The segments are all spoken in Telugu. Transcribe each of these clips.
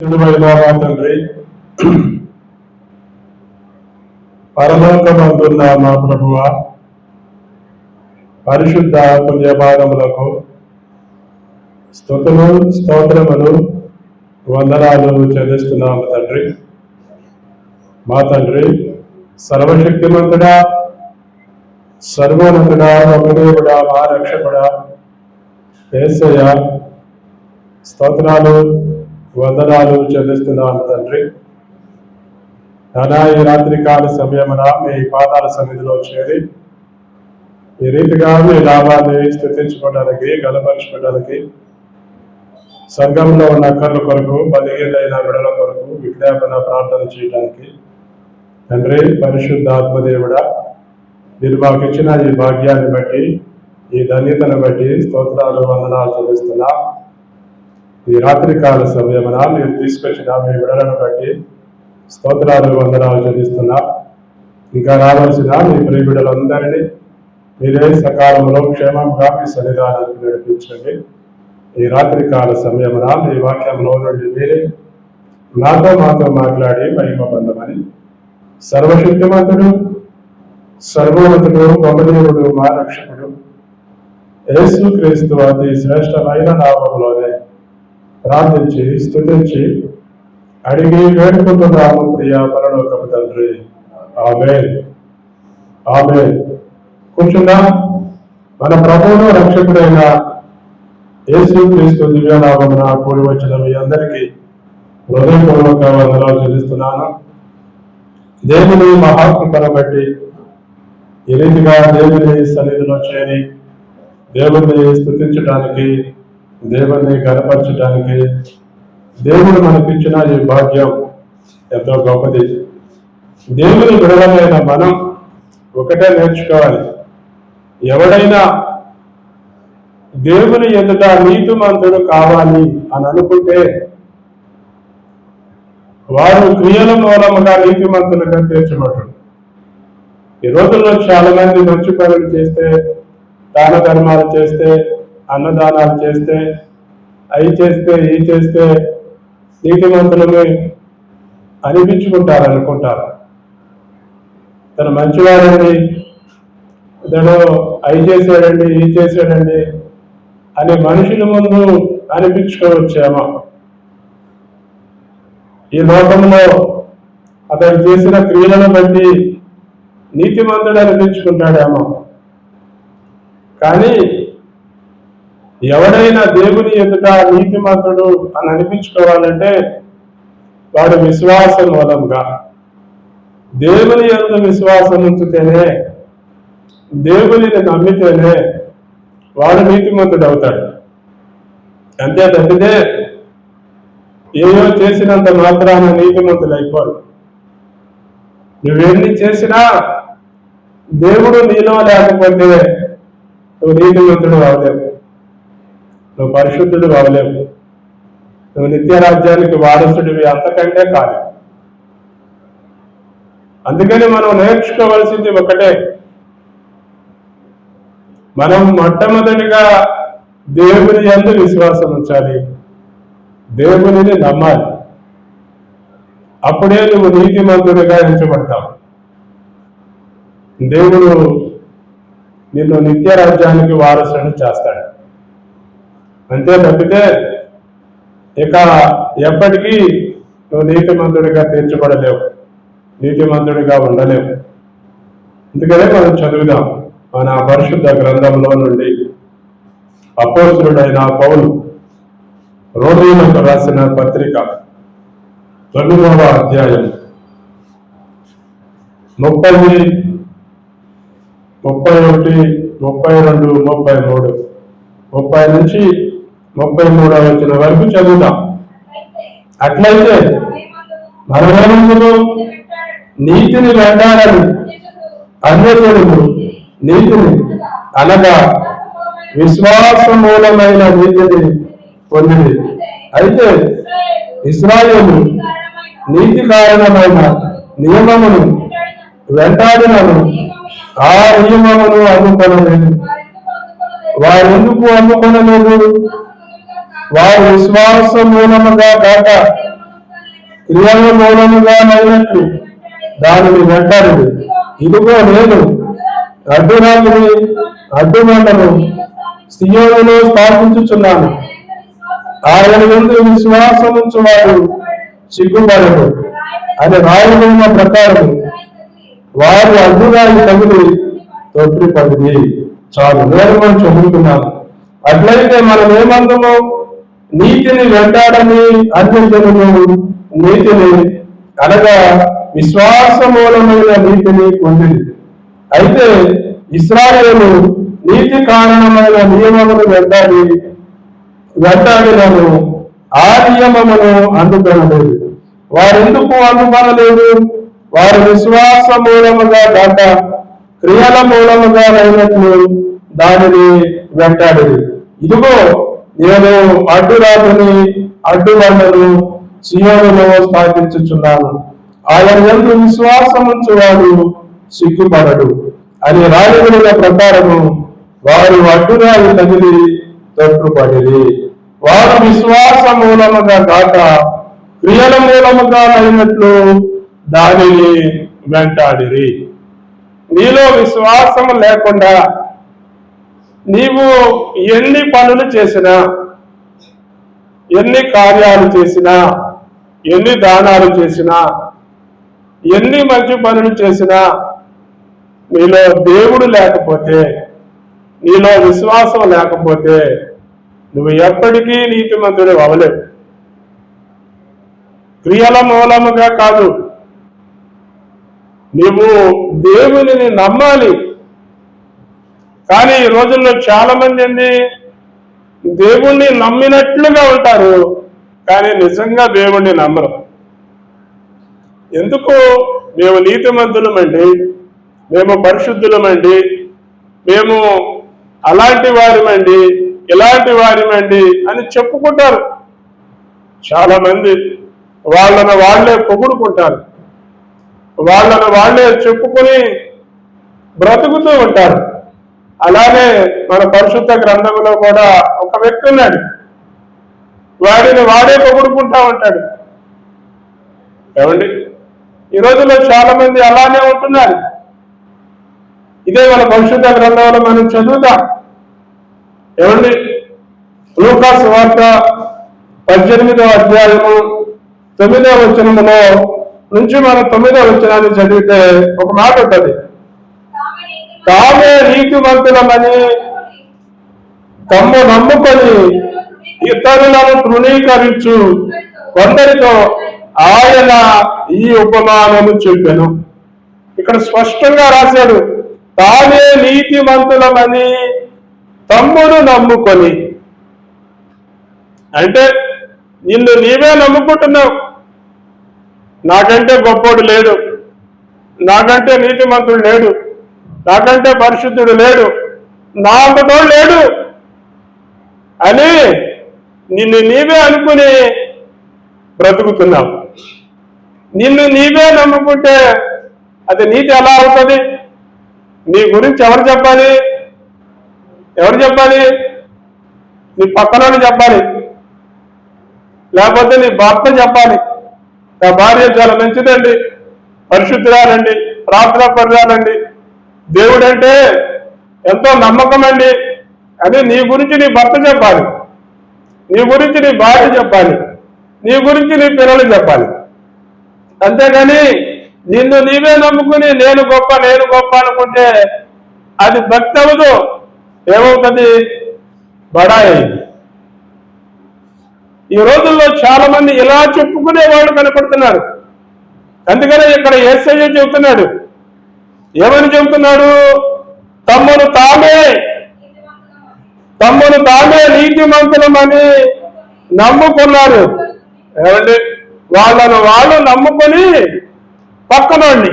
తండ్రి, పరలోకమందున్న మా ప్రభువ, పరిశుద్ధ పుణ్యపాదములకు స్తుతులు స్తోత్రములు వందనాలు చెల్లిస్తున్నాము తండ్రి. మా తండ్రి, సర్వశక్తిమంతుడా, సర్వోన్నతుడా, ప్రభుదేవుడా, మా రక్షకుడా, యేసయ్య, స్తోత్రాలు వందనాలు చెల్లిస్తున్నాను తండ్రి. నానా ఈ రాత్రికాల సమయమున మీ పాదాల సన్నిధిలో చేరి ఈ రీతిగా మీ లాభాన్ని స్థుతించుకోవడానికి, గలపరచుకోవడానికి, సంఘంలో ఉన్న అక్కర్ల కొరకు, బలిగిలైన బిడల కొరకు విజ్ఞాపన ప్రార్థన చేయడానికి తండ్రి, పరిశుద్ధ ఆత్మదేవుడా, మీరు మాకు ఇచ్చిన ఈ భాగ్యాన్ని బట్టి, ఈ ధన్యతను బట్టి స్తోత్రాలు వందనాలు చెల్లిస్తున్నా. ఈ రాత్రికాల సమయమున మీరు తీసుకొచ్చిన మీ బిడలను బట్టి స్తోత్రాలు వందనాలు చెల్లిస్తున్నా. ఇంకా రావాల్సిన మీ ప్రియ బిడ్డలందరినీ మీరే సకాలంలో క్షేమంగా మీ సన్నిధానానికి నడిపించండి. ఈ రాత్రికాల సమయమున మీ వాక్యంలో నుండి మీరే మాతో మాట్లాడి మహిమ పొందమని సర్వశక్తిమంతుడు, సర్వోన్నతుడు, ప్రభుదేవుడు, మా రక్షకుడు యేసు క్రీస్తు అతి శ్రేష్టమైన నామములోనే ప్రార్థించి స్తుతించి అడిగి వేడుకుంటున్నాము ప్రియ పరలోకపు తండ్రి. ఆమేన్, ఆమేన్. కూర్చున్నా. మన ప్రభువును రక్షకుడైన యేసు క్రీస్తు దివ్యనామమున కూడి వచ్చిన మీ అందరికీ హృదయపూర్వక వందనాలు చెల్లిస్తున్నాను. దేవుని మహాకృపను బట్టి ఈ రీతిగా దేవుని సన్నిధిలో చేరి దేవుని స్తుతించడానికి, దేవుని గణపరచడానికి దేవుడు మనకిచ్చిన ఈ భాగ్యం ఎంతో గొప్పది. దేవుని బిడలమైన మనం ఒకటే నేర్చుకోవాలి. ఎవడైనా దేవుని ఎదుట నీతిమంతుడు కావాలి అని అనుకుంటే వారు క్రియల మూలముగా నీతిమంతులుగా తీర్చబడరు. ఈ రోజుల్లో చాలా మంది మంచి పనులు చేస్తే, దాన ధర్మాలు చేస్తే, అన్నదానాలు చేస్తే, అవి చేస్తే, ఇవి చేస్తే నీతిమంతులమే అనుకుంటారు. తను మంచివాడండి, తను అవి చేశాడండి, ఇవి చేశాడండి అని మనుషుల ముందు అనిపించుకోవచ్చేమో. ఈ లోకంలో అతను చేసిన క్రియలను బట్టి నీతిమంతుడు అనిపించుకుంటాడేమో. కానీ ఎవడైనా దేవుని ఎదుట నీతిమంతుడు అని అనిపించుకోవాలంటే వాడు విశ్వాసం మూలంగా, దేవుని యందు విశ్వాసం ఉంచితేనే, దేవునిని నమ్మితేనే వాడు నీతిమంతుడు అవుతాడు. అంతే తప్పితే ఏయో చేసినంత మాత్రాన నీతిమంతులు అయిపోరు. నువ్వేన్ని చేసినా దేవుడు నీలో లేకపోతే నువ్వు నీతిమంతుడు అవలేవు, నువ్వు పరిశుద్ధుడు అవలేవు, నువ్వు నిత్య రాజ్యానికి వారసుడివి అంతకంటే కాదు. అందుకని మనం నేర్చుకోవాల్సింది ఒకటే. మనం మొట్టమొదటిగా దేవుని యందు విశ్వాసం ఉంచాలి, దేవునిని నమ్మాలి. అప్పుడే నువ్వు నీతిమంతుడిగా ఎంచబడతావు. దేవుడు నిన్ను నిత్య రాజ్యానికి వారసుని చేస్తాడు. అంతే తప్పితే ఇక ఎప్పటికీ నువ్వు నీతిమంతుడిగా తీర్చబడలేవు, నీతిమంతుడిగా ఉండలేవు. అందుకనే మనం చదువుదాం మన పరిశుద్ధ గ్రంథంలో నుండి అపోస్తలుడైన పౌలు రోమీయులకు రాసిన పత్రిక 9వ అధ్యాయం 30, 31, 32, 33, 30 నుంచి 33వ వచనం వరకు చదువుతాం. అట్లయితే మనమేమందుకు నీతిని వెంటాడని అన్యజనులు నీతిని అనగా విశ్వాస మూలమైన నీతిని పొందింది. అయితే ఇశ్రాయేలు నీతి కారణమైన నియమమును వెంటాడినను ఆ నియమమును అందుకొనలేదు. వారెందుకు అందుకొనలేదు? వారు విశ్వాస మూలముగా కాక క్రియల మూలముగా అయినట్లు దానిని వెంటాడు. ఇదిగో నేను అడ్డురాజుని అడ్డుమంటను సియోనులో స్థాపించుచున్నాను. ఆయన యందు విశ్వాసముంచు వాడు సిగ్గుపడడు అని రాయబడిన ప్రకారం వారు అడ్డురాయి తగిలి తొట్టిపడింది. చాలు, నేను మనం చదువుతున్నాను. అట్లయితే మనం ఏమందము? నీతిని వెంటాడని అన్యజనులు నీతిని అనగా విశ్వాస మూలమైన నీతిని పొందింది. అయితే ఇశ్రాయేలు నీతి కారణమైన నియమమును వెంటాడినను ఆ నియమమును అందుకొనలేదు. వారెందుకు అందుకొనలేదు? వారు విశ్వాస మూలముగా కాక క్రియల మూలముగా అయినట్లు దానిని వెంటాడేది. ఇదిగో నేను అడ్డురాజుని అడ్డుబండను సియోనులో స్థాపించుచున్నాను. ఆయన యందు విశ్వాసముంచువాడు సిగ్గుపడడు అని రాయబడిన ప్రకారము వారు అడ్డురాయి తగిలి తొట్టుపడిరి. వారు విశ్వాస మూలముగా కాక క్రియల మూలముగా అయినట్లు దానిని వెంటాడిరి. నీలో విశ్వాసము లేకుండా నీవు ఎన్ని పనులు చేసినా, ఎన్ని కార్యాలు చేసినా, ఎన్ని దానాలు చేసినా, ఎన్ని మంచి పనులు చేసినా, నీలో దేవుడు లేకపోతే, నీలో విశ్వాసం లేకపోతే నువ్వు ఎప్పటికీ నీతిమంతుడు అవలేవు. క్రియల మూలముగా కాదు, నువ్వు దేవునిని నమ్మాలి. కానీ ఈ రోజుల్లో చాలా మంది ఏంది, దేవుణ్ణి నమ్మినట్లుగా ఉంటారు కానీ నిజంగా దేవుణ్ణి నమ్మరు. ఎందుకు? మేము నీతిమంతులమండి, మేము పరిశుద్ధులమండి, మేము అలాంటి వారిమండి, ఇలాంటి వారిమండి అని చెప్పుకుంటారు. చాలా మంది వాళ్ళను వాళ్ళే పొగుడుకుంటారు, వాళ్ళను వాళ్ళే చెప్పుకొని బ్రతుకుతూ ఉంటారు. అలానే మన పరిశుద్ధ గ్రంథంలో కూడా ఒక వ్యక్తి ఉన్నాడు, వాడిని వాడే పొగుడుకుంటా ఉంటాడు. ఏమండి, ఈ రోజుల్లో చాలా మంది అలానే ఉంటున్నారు. ఇదే మన పరిశుద్ధ గ్రంథంలో మనం చదువుతాం. ఏమండి, లూకా సువార్త 18వ అధ్యాయము 9వ వచనములో నుంచి మనం 9వ వచనాన్ని చదివితే ఒక మాట ఉంటుంది. తామే నీతిమంతులమని తమ్ము నమ్ముకొని ఇతరులను తృణీకరించు కొందరితో ఆయన ఈ ఉపమానము చెప్పెను. ఇక్కడ స్పష్టంగా రాశాడు, తామే నీతిమంతులమని తమ్మును నమ్ముకొని. అంటే నిన్ను నీవే నమ్ముకుంటున్నావు. నాకంటే గొప్పోడు లేడు, నాకంటే నీతిమంతుడు లేడు, నాకంటే పరిశుద్ధుడు లేడు, నా అంతటోడు లేడు అని నిన్ను నీవే అనుకుని బ్రతుకుతున్నావు. నిన్ను నీవే నమ్ముకుంటే అది నీతి ఎలా అవుతుంది? నీ గురించి ఎవరు చెప్పాలి? ఎవరు చెప్పాలి? నీ పక్కనోడు చెప్పాలి, లేకపోతే నీ భర్త చెప్పాలి. నా భార్య చాలా మంచిదండి, పరిశుద్ధురాలండి, ప్రార్థనా పరురాలండి, దేవుడంటే ఎంతో నమ్మకం అండి అని నీ గురించి నీ భర్త చెప్పాలి, నీ గురించి నీ భార్య చెప్పాలి, నీ గురించి నీ పిల్లలు చెప్పాలి. అంతేగాని నిన్ను నీవే నమ్ముకుని నేను గొప్ప నేను గొప్ప అనుకుంటే అది భక్తి అవ్వదు. ఏమవుతుంది? బడాయి. ఈ రోజుల్లో చాలా మంది ఇలా చెప్పుకునే వాళ్ళు కనపడుతున్నారు. అందుకనే ఇక్కడ యేసయ్య చెబుతున్నాడు. ఏమని చెబుతున్నాడు? తమ్మును తామే నీతిమంతులమని నమ్ముకున్నారు. ఏమండి, వాళ్ళను వాళ్ళు నమ్ముకొని పక్కనోడిని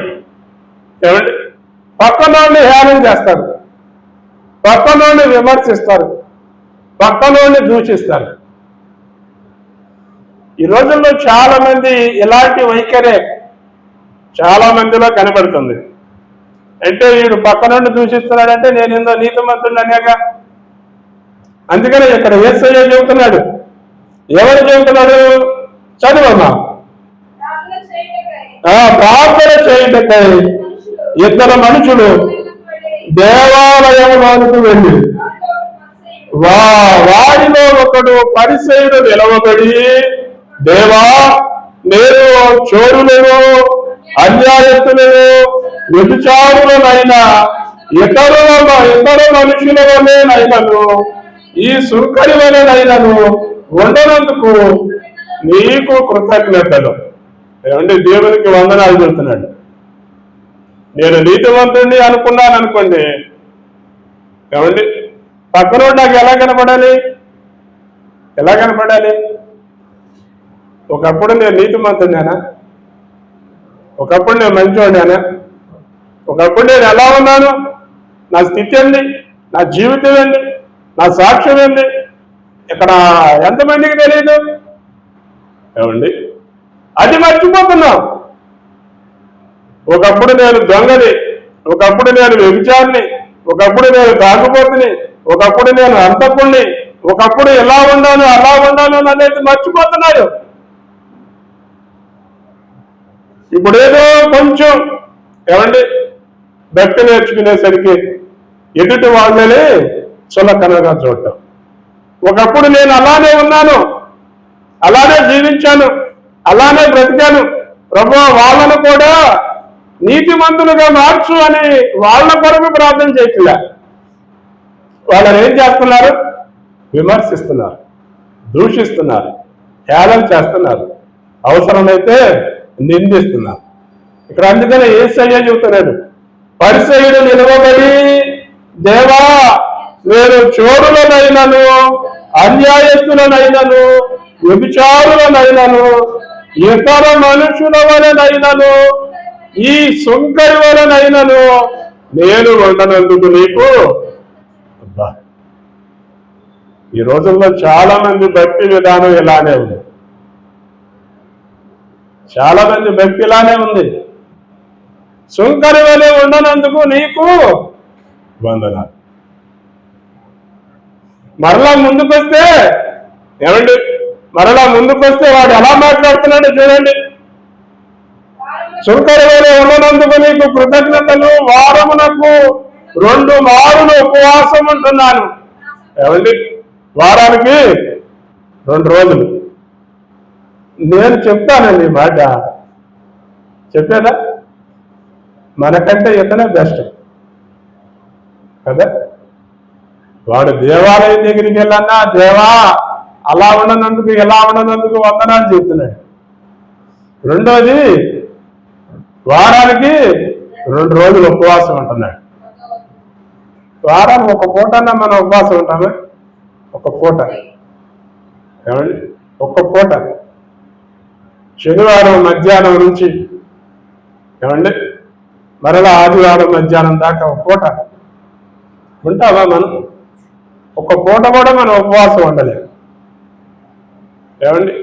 హేళన చేస్తారు, పక్కనోడిని విమర్శిస్తారు, పక్కనోడిని దూషిస్తారు. ఈ రోజుల్లో చాలా మంది ఇలాంటి వైఖరే చాలా మందిలో కనబడుతుంది. అంటే వీడు పక్కనోడిని దూషిస్తున్నాడంటే నేను ఏందో నీతిమంతుడు అనేగా. అందుకనే ఇక్కడ యేసయ్య చెబుతున్నాడు. ఎవరు చెబుతున్నాడు? చదువమ్మా. ప్రార్థన చేయుటకై ఇద్దరు మనుషులు దేవాలయంలోనికి వెళ్ళి వారిలో ఒకడు పరిసయ్యుడు నిలవబడి, దేవా, నేను చోరులను, అన్యాయస్తులను, వ్యభిచారులనైనా ఇతర మనుషుల వలెనైనను ఈ సుంకరి వలెనైనను ఉండనందుకు నీకు కృతజ్ఞతలు. ఏమండి, దేవునికి వందనాలు చెబుతున్నాడు. నేను నీతివంతుడిని అనుకున్నాను అనుకోండి, ఏమండి, పక్కన నాకు ఎలా కనపడాలి? ఎలా కనపడాలి? ఒకప్పుడు నేను నీతిమంతుడినేనా? ఒకప్పుడు నేను మంచివాడినేనా? ఒకప్పుడు నేను ఎలా ఉన్నాను? నా స్థితి ఏంది? నా జీవితం ఏంది? నా సాక్ష్యం ఏంది? ఇక్కడ ఎంతమందికి తెలియదు? ఏమండి, అది మర్చిపోతున్నాం. ఒకప్పుడు నేను దొంగని, ఒకప్పుడు నేను వ్యభిచారిని, ఒకప్పుడు నేను తాగుబోతుని, ఒకప్పుడు నేను హంతకుణ్ణి, ఒకప్పుడు ఎలా ఉన్నాను అలా ఉన్నాను అనేది మర్చిపోతున్నారు. ఇప్పుడేదో కొంచెం ఏమండి భక్తి నేర్చుకునేసరికి ఎదుటి వాళ్ళని చులకనగా చూడటం. ఒకప్పుడు నేను అలానే ఉన్నాను, అలానే జీవించాను, అలానే బ్రతికాను, ప్రభువా వాళ్ళను కూడా నీతిమంతులుగా మార్చు అని వాళ్ళ కొరకు ప్రార్థన చేయట్లే. వాళ్ళని ఏం చేస్తున్నారు? విమర్శిస్తున్నారు, దూషిస్తున్నారు, హేళన చేస్తున్నారు, అవసరమైతే నిందిస్తున్నారు. ఇక్కడ అందుకనే యేసయ్య చెబుతున్నాడు, పరిసయ్యుడు నిలవబడి, దేవా, నేను చోరులనైనను, అన్యాయస్తులనైనను, వ్యభిచారులనైనను, ఇతర మనుషుల వలనైనను, ఈ సుంకరి వలనైనను నేను ఉండనందుకు నీకు. ఈ రోజుల్లో చాలా మంది భక్తి విధానం ఇలానే ఉంది. చాలా మంది భక్తి ఇలానే ఉంది. సుంకరి వలె ఉండనందుకు నీకు వందనాలు. మరలా ముందుకొస్తే ఏమండి, మరలా ముందుకొస్తే వాడు ఎలా మాట్లాడుతున్నాడో చూడండి. సుంకరి వలె ఉండనందుకు నీకు కృతజ్ఞతలు, వారమునకు 2 మారులు ఉపవాసం ఉంటున్నాను. ఏమండి, వారానికి 2 రోజులు. నేను చెప్తానండి మాట, చెప్పేదా? మనకంటే ఇతనే బెస్ట్ కదా. వాడు దేవాలయం దగ్గరికి వెళ్ళన్నా, దేవా అలా ఉండనందుకు ఎలా ఉండనందుకు వందనాలు చెప్తున్నాడు. రెండోది, వారానికి 2 రోజులు ఉపవాసం ఉంటున్నాడు. వారానికి 1 పూటన్నా మనం ఉపవాసం ఉంటామే? 1 పూట. ఏమండి, 1 పూట. శనివారం మధ్యాహ్నం నుంచి ఏమండి మరలా ఆదివారం మధ్యాహ్నం దాకా 1 పూట ఉంటావా మనం? 1 పూట కూడా మనం ఉపవాసం ఉండలేము. ఏమండి,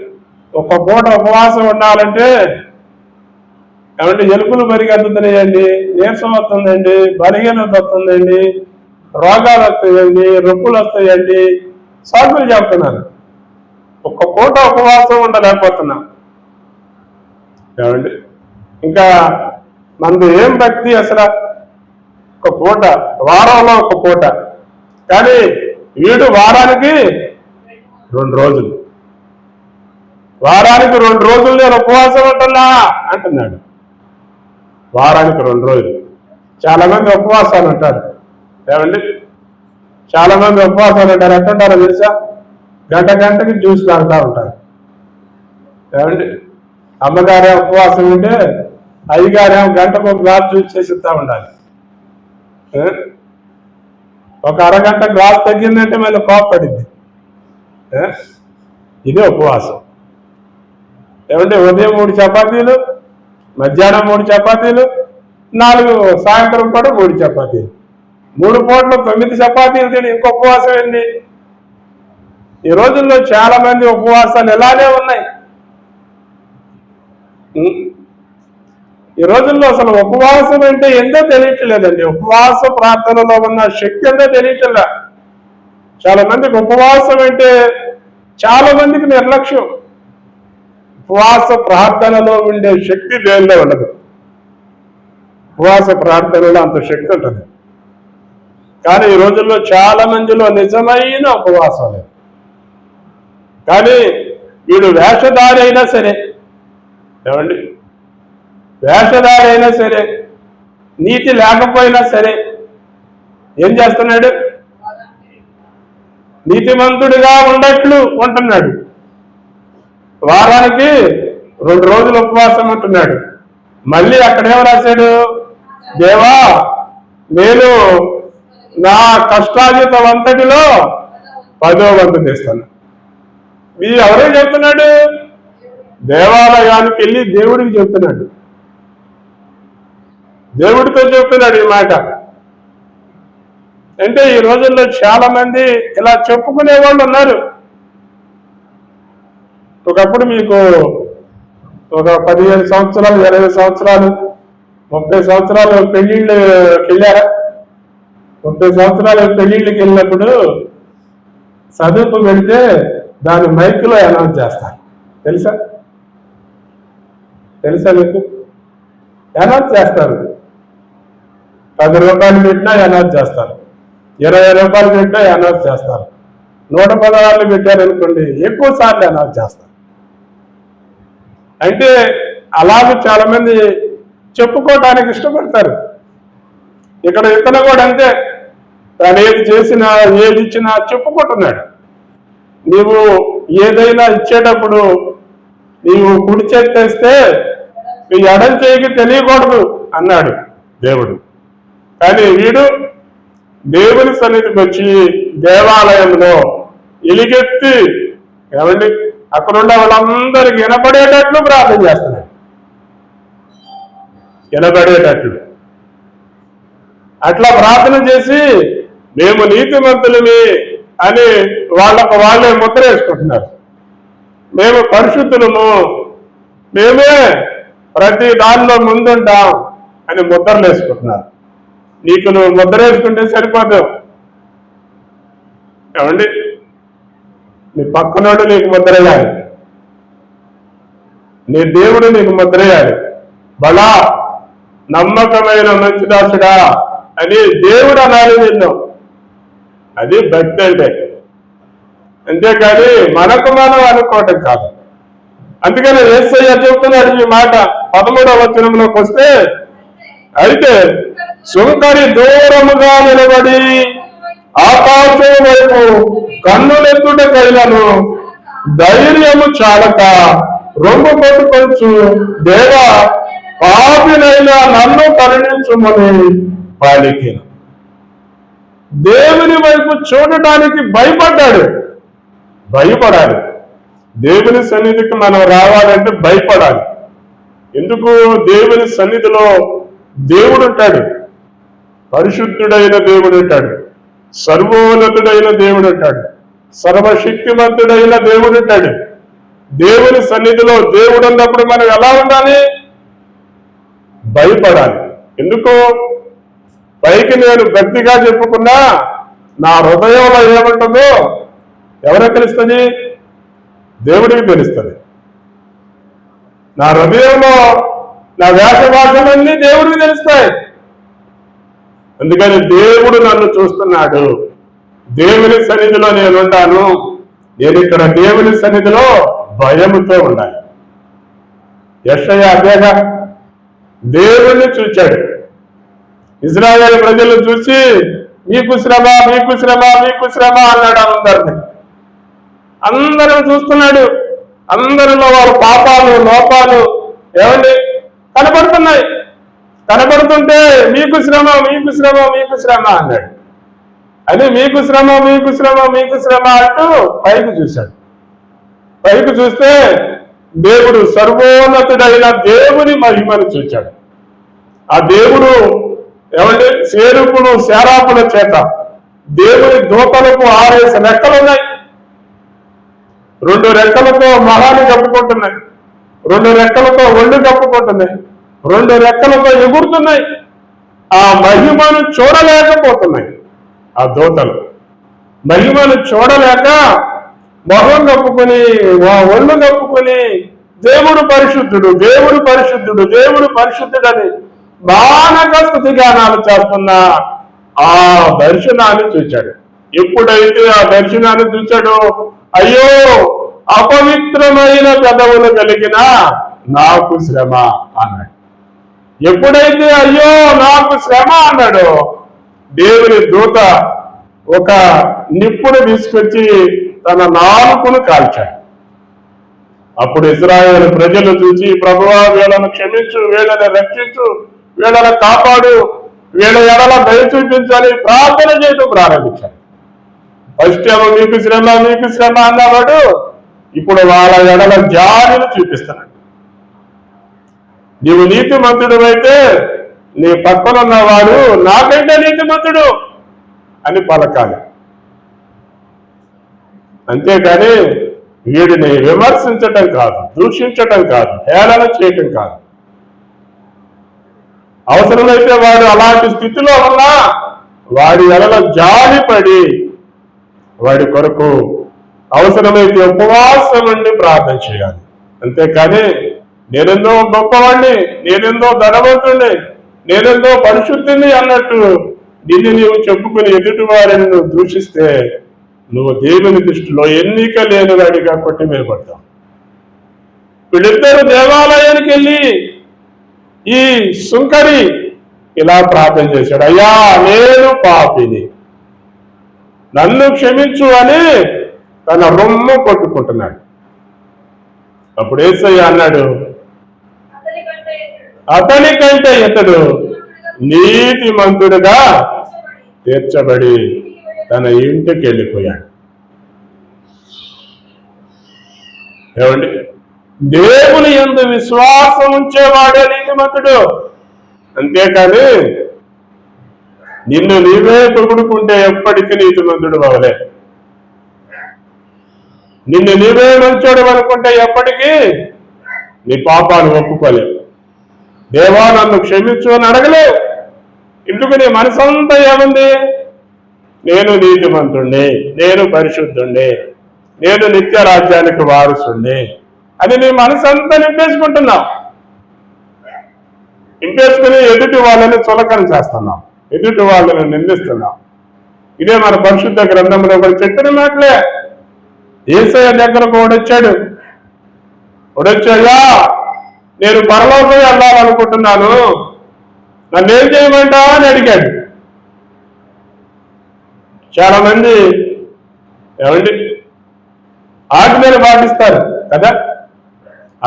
1 పూట ఉపవాసం ఉండాలంటే ఏమంటే ఎలుకలు పరిగెత్తుతున్నాయండి, నీరసం వస్తుందండి, బలహీనత వస్తుందండి, రోగాలు వస్తాయండి, రొప్పులు వస్తాయండి, సాకులు చెప్తున్నారు. 1 పూట ఉపవాసం ఉండలేకపోతున్నాం. ఏమండి, ఇంకా మనది ఏం భక్తి అసలు? 1 పూట, వారంలో 1 పూట. కానీ వీడు వారానికి 2 రోజులు. వారానికి 2 రోజులు నేను ఉపవాసం ఉంటున్నా అంటున్నాడు. వారానికి 2 రోజులు. చాలా మంది ఉపవాసాలు ఉంటారు. ఏమండి, చాలా మంది ఉపవాసాలు ఉంటారు. ఎట్టుంటారో తెలుసా? గంటకి జ్యూస్ తాగుతూ ఉంటారు. ఏమండి, అమ్మగారే ఉపవాసం ఉంటే అయ్యగారేమో గంటకు 1 గ్లాస్ జ్యూస్ చేసి ఇస్తూ ఉండాలి. ఒక అరగంట గ్లాస్ తగ్గిందంటే మళ్ళీ కోపపడింది. ఇదే ఉపవాసం. ఏమంటే ఉదయం 3 చపాతీలు, మధ్యాహ్నం 3 చపాతీలు, 4 సాయంత్రం కూడా 3 చపాతీలు. 3 పూటలు 9 చపాతీలు తిని ఇంకో ఉపవాసం ఏంటి? ఈ రోజుల్లో చాలా మంది ఉపవాసాలు ఇలానే ఉన్నాయి. ఈ రోజుల్లో అసలు ఉపవాసం అంటే ఎంతో తెలియట్లేదండి. ఉపవాస ప్రార్థనలో ఉన్న శక్తి ఎంతో తెలియట్లే. చాలా మందికి ఉపవాసం అంటే చాలా మందికి నిర్లక్ష్యం. ఉపవాస ప్రార్థనలో ఉండే శక్తి దేనిలో ఉండదు. ఉపవాస ప్రార్థనలో అంత శక్తి ఉంటుంది. కానీ ఈ రోజుల్లో చాలా మందిలో నిజమైన ఉపవాసం లేదు. కానీ వీడు వేషధారి అయినా సరే, ఏమండి, వేషధారి అయినా సరే, నీతి లేకపోయినా సరే ఏం చేస్తున్నాడు? నీతిమంతుడిగా ఉండట్లు ఉంటున్నాడు. వారానికి 2 రోజులు ఉపవాసం ఉంటున్నాడు. మళ్ళీ అక్కడేమో రాశాడు? దేవా, నేను నా కష్టార్జితం అంతటిలో 10వ వంతు తీస్తాను. ఇది ఎవరో చెప్తున్నాడు? దేవాలయానికి వెళ్ళి దేవుడికి చెప్తున్నాడు, దేవుడితో చెప్తున్నాడు ఈ మాట. అంటే ఈ రోజుల్లో చాలా మంది ఇలా చెప్పుకునే వాళ్ళు ఉన్నారు. ఒకప్పుడు మీకు ఒక 15 సంవత్సరాలు, 20 సంవత్సరాలు, 30 సంవత్సరాలు పెళ్లిళ్ళకి వెళ్ళారా? 30 సంవత్సరాలు పెళ్లిళ్ళకి వెళ్ళినప్పుడు చదువుకు వెళితే దాని మైక్లో అనౌన్స్ చేస్తారు. తెలుసా మీకు? అనౌన్స్ చేస్తారు. 10 రూపాయలు పెట్టినా అనౌన్స్ చేస్తారు, 20 రూపాయలు పెట్టినా అనౌన్స్ చేస్తారు, 116 పెట్టారనుకోండి ఎక్కువ సార్లు అనౌన్స్ చేస్తారు. అంటే అలాగే చాలా మంది చెప్పుకోవడానికి ఇష్టపడతారు. ఇక్కడ ఇతను కూడా అంతే, తను ఏది చేసినా ఏది ఇచ్చినా చెప్పుకుంటున్నాడు. నీవు ఏదైనా ఇచ్చేటప్పుడు నీవు కుడి చేస్తే నీ ఎడం చేయికి తెలియకూడదు అన్నాడు దేవుడు. కానీ వీడు దేవుని సన్నిధికి వచ్చి దేవాలయంలో ఎలిగెత్తి, ఏమండి, అక్కడున్న వాళ్ళందరికీ వినపడేటట్లు ప్రార్థన చేస్తున్నాడు. వినపడేటట్లు అట్లా ప్రార్థన చేసి మేము నీతిమంతులమి అని వాళ్ళకు వాళ్ళే ముద్ర వేసుకుంటున్నారు. మేము పరిశుద్ధులము, మేమే ప్రతి దానిలో ముందుంటాం అని ముద్రలు వేసుకుంటున్నారు. నీకు నువ్వు ముద్ర వేసుకుంటే సరిపోదు, ఏమండి, నీ పక్కనోడు నీకు ముద్ర వేయాలి, నీ దేవుడు నీకు ముద్ర వేయాలి. బలా నమ్మకమైన మంచి దాసుడా అని దేవుడు అనాలి నిన్ను. అది భక్తి అంటే. అంతేకాని మనకు మనం అనుకోవటం కాదు. అందుకని యేసయ్య చెబుతున్నాడు ఈ మాట 13వ వచనంలోకి వస్తే, అయితే సుంకరి దూరముగా నిలబడి ఆకాశం వైపు కన్నులెత్తుటకైనను ధైర్యము చాలక రొమ్ము కొట్టుకొచ్చు, దేవా పాపినైనా నన్ను కరుణించుమని పలికిన. దేవుని వైపు చూడటానికి భయపడ్డాడు. భయపడాలి. దేవుని సన్నిధికి మనం రావాలంటే భయపడాలి. ఎందుకు? దేవుని సన్నిధిలో దేవుడు ఉంటాడు, పరిశుద్ధుడైన దేవుడు ఉంటాడు, సర్వోన్నతుడైన దేవుడు ఉంటాడు, సర్వశక్తిమంతుడైన దేవుడు ఉంటాడు. దేవుని సన్నిధిలో దేవుడు అన్నప్పుడు మనం ఎలా ఉండాలి? భయపడాలి. ఎందుకు? పైకి నేను భక్తిగా చెప్పుకున్నా నా హృదయంలో ఏముంటుందో ఎవరికి తెలుస్తుంది? దేవుడికి తెలుస్తుంది. నా హృదయంలో నా వేషభాషలన్నీ దేవుడికి తెలుస్తాయి. అందుకని దేవుడు నన్ను చూస్తున్నాడు, దేవుని సన్నిధిలో నేనుంటాను. నేను ఇక్కడ దేవుని సన్నిధిలో భయముతో ఉండాలి. యెషయా అదేగా దేవుణ్ణి చూచాడు. ఇశ్రాయేలు ప్రజలను చూసి మీకు శ్రమ, మీకు శ్రమ, మీకు శ్రమ అన్నాడు అందరినీ. అందరూ చూస్తున్నాడు. అందరిలో వాళ్ళ పాపాలు, లోపాలు ఏమండి కనబడుతున్నాయి. కనబడుతుంటే మీకు శ్రమ, మీకు శ్రమ, మీకు శ్రమ అన్నాడు. అది మీకు శ్రమ, మీకు శ్రమ, మీకు శ్రమ అంటూ పైకి చూశాడు. పైకి చూస్తే దేవుడు సర్వోన్నతుడైన దేవుని మహిమను చూచాడు. ఆ దేవుడు ఏమంటే సేరుపును శరాపుల చేత దేవుని దూతలకు 6 రెక్కలున్నాయి. 2 రెక్కలతో మహాన్ని కప్పుకుంటున్నాయి, 2 రెక్కలతో ఒళ్ళు కప్పుకుంటున్నాయి, 2 రెక్కలతో ఎగురుతున్నాయి. ఆ మహిమను చూడలేకపోతున్నాయి. ఆ దూతలు మహిమను చూడలేక మొహం కప్పుకొని ఒళ్ళు కప్పుకొని దేవుడు పరిశుద్ధుడు, దేవుడు పరిశుద్ధుడు, దేవుడు పరిశుద్ధుడని మానక స్తుతి గానాలు చేస్తున్న ఆ దర్శనాన్ని చూచాడు. ఎప్పుడైతే ఆ దర్శనాన్ని చూచాడో, అయ్యో అపవిత్రమైన పెదవులు కలిగిన నాకు శ్రమ అన్నాడు. ఎప్పుడైతే అయ్యో నాకు శ్రమ అన్నాడో, దేవుని దూత ఒక నిప్పును తీసుకొచ్చి తన నాలుకను కాల్చాడు. అప్పుడు ఇశ్రాయేలు ప్రజలు చూసి, ప్రభువా వీళ్ళను క్షమించు, వీళ్ళని రక్షించు, వీళ్ళని కాపాడు, వీళ్ళ ఎడల దయ చూపించాలి ప్రార్థన చేయడం ప్రారంభించాడు. ఫస్ట్ ఏమో మీకు శ్రమ మీకు శ్రమ అన్నవాడు ఇప్పుడు వాళ్ళ ఎడల జాలిని చూపిస్తున్నాడు. నీవు నీతిమంతుడు అయితే నీ పక్కనున్నవాడు నాకంటే నీతిమంతుడు అని పలకాలి. అంతేకాని వీడిని విమర్శించటం కాదు, దూషించటం కాదు, హేళన చేయటం కాదు. అవసరమైతే వాడు అలాంటి స్థితిలో ఉన్నా వాడి ఎడల జాలిపడి వాడి కొరకు అవసరమైతే ఉపవాసం నుండి ప్రార్థన చేయాలి. అంతేకాని నేనెందో గొప్పవాడిని, నేనెందో ధనవంతుడిని, నేనెందో పరిశుద్ధిని అన్నట్టు నిన్ను నీవు చెప్పుకుని ఎదుటి వారిని నువ్వు దూషిస్తే నువ్వు దేవుని దృష్టిలో ఎన్నిక లేని వాడిగా కొట్టివేయబడతావు. వీళ్ళిద్దరు దేవాలయానికి వెళ్ళి ఈ సుంకరి ఇలా ప్రార్థన చేశాడు, అయ్యా నేను పాపిని, నన్ను క్షమించు అని తన రొమ్ము కొట్టుకుంటున్నాడు. అప్పుడు యేసయ్య అన్నాడు, అతని కంటే ఇతడు నీతిమంతుడుగా తీర్చబడి తన ఇంటికి వెళ్ళిపోయాడు. ఏమండి, దేవుని యందు విశ్వాసం ఉంచేవాడే నీతిమంతుడు. అంతేకాని నిన్ను నీవే పొగుడుకుంటే ఎప్పటికీ నీతిమంతుడు అవలే. నిన్ను నీవే మంచోడు అనుకుంటే ఎప్పటికీ నీ పాపాలు ఒప్పుకోలేవు. దేవా నన్ను క్షమించు అని అడగలేవు. ఇందుకు నీ మనసంతా ఏముంది? నేను నీతిమంతుణ్ణి, నేను పరిశుద్ధుణ్ణి, నేను నిత్య రాజ్యానికి వారసుణ్ణి అని నీ మనసంతా నింపేసుకుంటున్నావు. నింపేసుకుని ఎదుటి వాళ్ళని చులకన చేస్తున్నాం, ఎదుటి వాళ్ళని నిందిస్తున్నాం. ఇదే మన పరిశుద్ధ గ్రంథంలో కూడా చెప్పిన మాటలే. యేసయ్య దగ్గరకు వచ్చాడు, నేను పరలోకం వెళ్ళాలనుకుంటున్నాను, నన్ను ఏం చేయమంటా అని అడిగాడు. చాలా మంది ఏమండి ఆజ్ఞలు పాటిస్తారు కదా,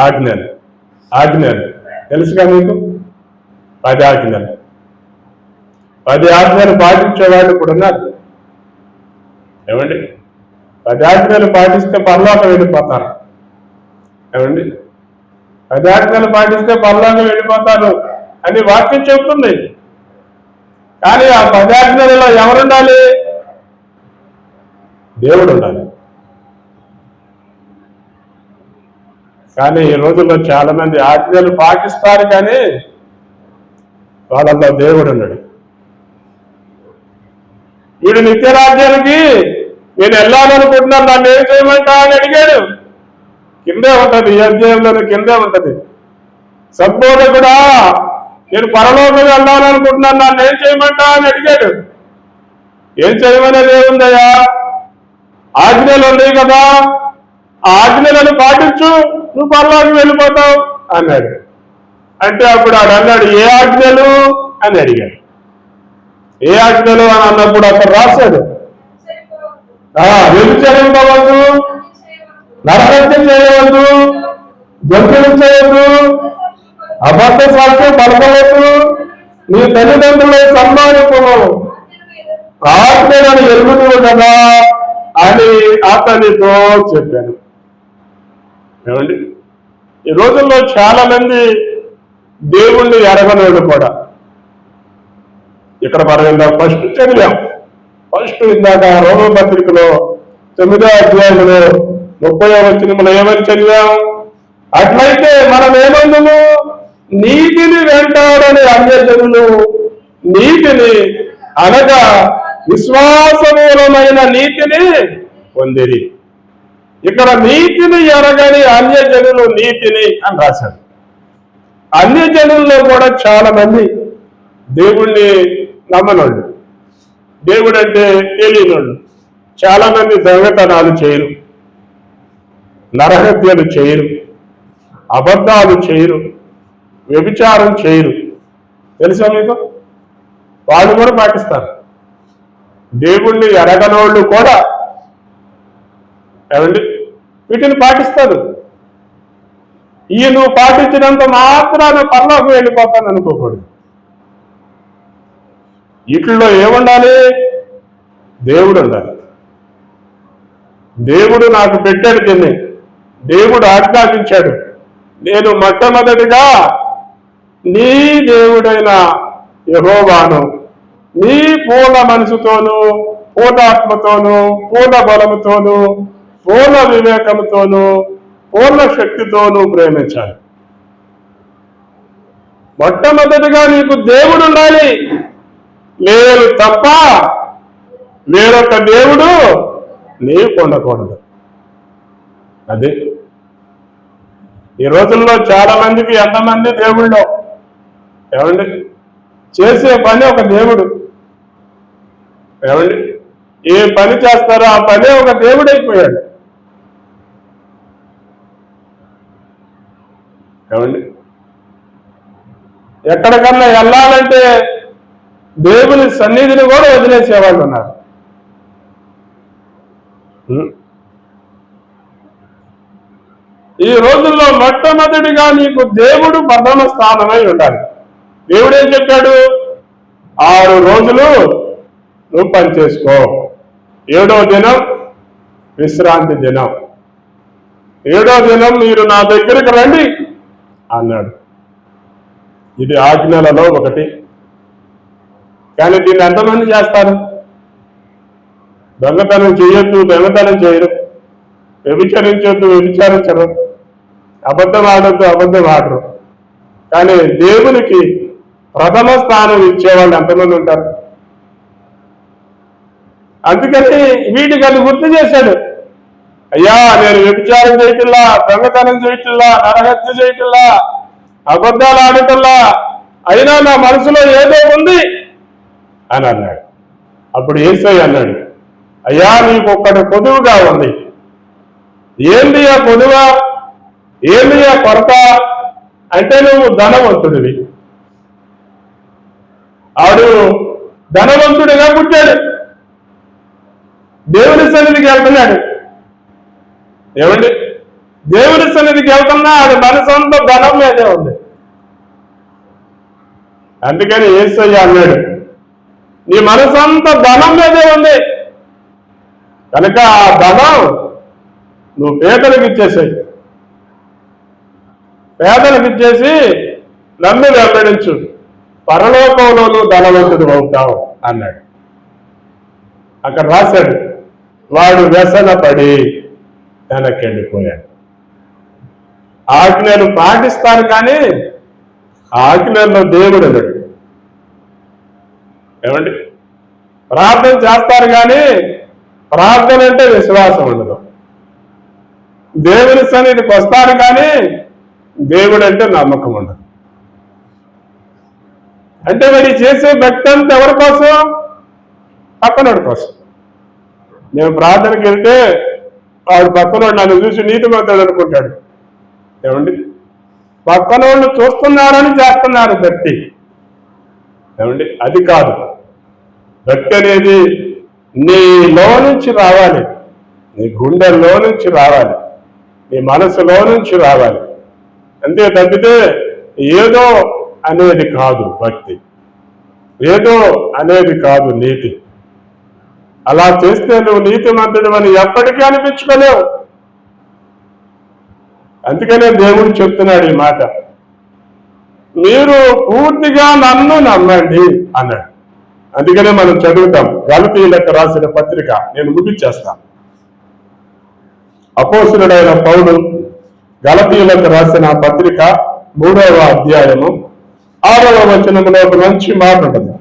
ఆజ్ఞలు తెలుసుగా మీకు? 10 ఆజ్ఞలు, 10 ఆజ్ఞలు పాటించేవాళ్ళు కూడా ఉన్నారు. ఏమండి 10 ఆజ్ఞలు పాటిస్తే పరలోకం వెళ్ళిపోతారు. ఏమండి 10 ఆజ్ఞలు పాటిస్తే పరలోకం వెళ్ళిపోతారు అని వాక్యం చెబుతుంది. కానీ ఆ 10 ఆజ్ఞలలో ఎవరుండాలి? దేవుడు ఉండాలి. కానీ ఈ రోజుల్లో చాలా మంది ఆజ్ఞలు పాటిస్తారు కానీ వాళ్ళల్లో దేవుడు ఉన్నాడు. వీడు నిత్యరాజ్యానికి నేను వెళ్ళాలనుకుంటున్నాను, నన్ను ఏం చేయమంటా అని అడిగాడు. కిందే ఉంటది, ఈ అధ్యాయంలోనే కిందే ఉంటది. సద్బోధకుడా నేను పరలోకం వెళ్ళాలనుకుంటున్నాను, నన్ను ఏం చేయమంటా అని అడిగాడు. ఏం చేయమనేది ఏముందయ్యా? ఆజ్ఞలు ఉన్నాయి కదా, ఆ ఆజ్ఞలను పాటించు, నువ్వు పరలోకం వెళ్ళిపోతావు అన్నాడు. అంటే అప్పుడు ఆడు అన్నాడు, ఏ ఆజ్ఞలు అని అడిగాడు. ఏ ఆజ్ఞలు అని అన్నప్పుడు అక్కడ రాశాడు, వ్యభిచరించవద్దు, నరహత్య చేయవద్దు, దొంగిలించవద్దు, అబద్ధ సాక్ష్యం పలకవద్దు, నీ తల్లిదండ్రులు సన్మానించవు, ఆజ్ఞలను ఎరుగుతువు కదా అని అతనితో చెప్పాను. ఏమండి ఈ రోజుల్లో చాలా మంది దేవుణ్ణి ఎరగనోళ్ళు కూడా. ఇక్కడ మనం ఇందాక ఫస్ట్ ఇందాక రోమపత్రికలో 9వ అధ్యాయంలో 30వ వచనంలో ఏమని చదివాం? అట్లయితే మనం ఏమందుము? నీతిని వెంటాడని అన్యజనులు నీతిని అనగా విశ్వాసమూలమైన నీతిని పొందిరి. ఇక్కడ నీతిని ఎరగని అన్యజనులు నీతిని అని రాశాడు. అన్యజనుల్లో కూడా చాలా మంది దేవుణ్ణి నమ్మనోళ్ళు, దేవుడు అంటే తెలియనోళ్ళు. చాలా మంది దొంగతనాలు చేయరు, నరహత్యలు చేయరు, అబద్ధాలు చేయరు, వ్యభిచారం చేయరు. తెలుసా మీకు? వాళ్ళు కూడా పాటిస్తారు. దేవుణ్ణి ఎరగనోళ్ళు కూడా ఏమండి వీటిని పాటిస్తారు. ఈ నువ్వు పాటించినంత మాత్రాన పరలోకం వెళ్ళిపోతాను అనుకోకూడదు. వీటిల్లో ఏముండాలి? దేవుడు ఉండాలి. దేవుడు నాకు పెట్టాడు దీన్ని, దేవుడు ఆజ్ఞాపించాడు. నేను మొట్టమొదటిగా నీ దేవుడైన యెహోవాను నీ పూర్ణ మనసుతోనూ, పూర్ణాత్మతోనూ, పూర్ణ బలముతోనూ, పూర్ణ వివేకముతోనూ, పూర్ణ శక్తితోనూ ప్రేమించాలి. మొట్టమొదటిగా నీకు దేవుడు ఉండాలి. లేదు తప్ప వేరొక దేవుడు నీకు ఉండకూడదు. అదే ఈ రోజుల్లో చాలా మందికి ఎంతమంది దేవుళ్ళు ఏమండి చేసే పని ఒక దేవుడు. ఏమండి ఏ పని చేస్తారో ఆ పనే ఒక దేవుడు అయిపోయాడు. ఏమండి ఎక్కడికన్నా వెళ్ళాలంటే దేవుని సన్నిధిని కూడా వదిలేసేవాళ్ళు ఉన్నారు. ఈ రోజుల్లో మొట్టమొదటిగా నీకు దేవుడు ప్రథమ స్థానమై ఉండాలి. దేవుడు ఏం చెప్పాడు? 6 రోజులు నువ్వు పని చేసుకో, 7వ దినం విశ్రాంతి దినం, 7వ దినం మీరు నా దగ్గరికి రండి అన్నాడు. ఇది ఆజ్ఞలలో ఒకటి. కానీ దీన్ని ఎంతమంది చేస్తారు? దొంగతనం చేయొద్దు, దొంగతనం చేయరు. వ్యభిచరించొద్దు, వ్యభిచారించరు. అబద్ధం ఆడొద్దు, అబద్ధం ఆడరు. కానీ దేవునికి ప్రథమ స్థానం ఇచ్చేవాళ్ళు ఎంతమంది ఉంటారు? అందుకని వీటికి అది గుర్తు చేశాడు. అయ్యా నేను వ్యభిచారం చేయటల్లా, దొంగతనం చేయటల్లా, నరహత్య చేయటల్లా, అబద్ధాలు ఆడటల్లా, అయినా నా మనసులో ఏదో ఉంది అని అన్నాడు. అప్పుడు యేసయ్య అన్నాడు, అయ్యా నీకు ఒక్కటి కొదువుగా ఉంది. ఏంది ఆ కొదువ? ఏంది ఆ కొరత? అంటే నువ్వు ధనవంతుడివి. ఆడు ధనవంతుడిగా పుట్టాడు, దేవుని సన్నిధికి వెళ్తున్నాడు. ఏమండి దేవుని సన్నిధికి వెళ్తున్నా అది మన సొంత ధనం మీదే ఉంది. అందుకని యేసయ్య అన్నాడు, నీ మనసంత ధనం మీదే ఉంది కనుక ఆ ధనం నువ్వు పేదలకు ఇచ్చేసాయి. పేదలకు ఇచ్చేసి నన్ను వెంబడించు, పరలోకంలోనూ ధనవంతుడు అవుతావు అన్నాడు. అక్కడ రాశాడు, వాడు వ్యసన పడి వెనక్కి వెళ్ళిపోయాడు. ఆజ్ఞలు పాటిస్తారు కానీ ఆజ్ఞల్లో దేవుడు ఉన్నాడు. ఏమండి ప్రార్థన చేస్తారు కానీ ప్రార్థన అంటే విశ్వాసం ఉండదు. దేవుని సన్నిధికి వస్తారు కానీ దేవుడు అంటే నమ్మకం ఉండదు. అంటే మరి చేసే భక్తి అంతా ఎవరి కోసం? పక్కనోడి కోసం. నేను ప్రార్థనకి వెళ్తే వాడు పక్కనోడు నన్ను చూసి నీతిమంతుడు అనుకుంటాడు. ఏమండి పక్కనోళ్ళు చూస్తున్నారని చేస్తున్నారు భక్తి. ఏమండి అది కాదు. భక్తి అనేది నీలో నుంచి రావాలి, నీ గుండెల్లో నుంచి రావాలి, నీ మనసులో నుంచి రావాలి. అంతే తప్పితే ఏదో అనేది కాదు భక్తి, ఏదో అనేది కాదు నీతి. అలా చేస్తే నువ్వు నీతిమంతుడు అని ఎప్పటికీ అనిపించుకోలేవు. అందుకనే దేవుడు చెప్తున్నాడు ఈ మాట, మీరు పూర్తిగా నన్ను నమ్మండి అన్నాడు. అందుకనే మనం చదువుతాం గలతీయులకు రాసిన పత్రిక. నేను ముగించేస్తాను. అపోస్తలుడైన పౌలు గలతీయులకు రాసిన పత్రిక 3వ అధ్యాయము 6వ వచనంలో ఒక మంచి మాట ఉంటుంది.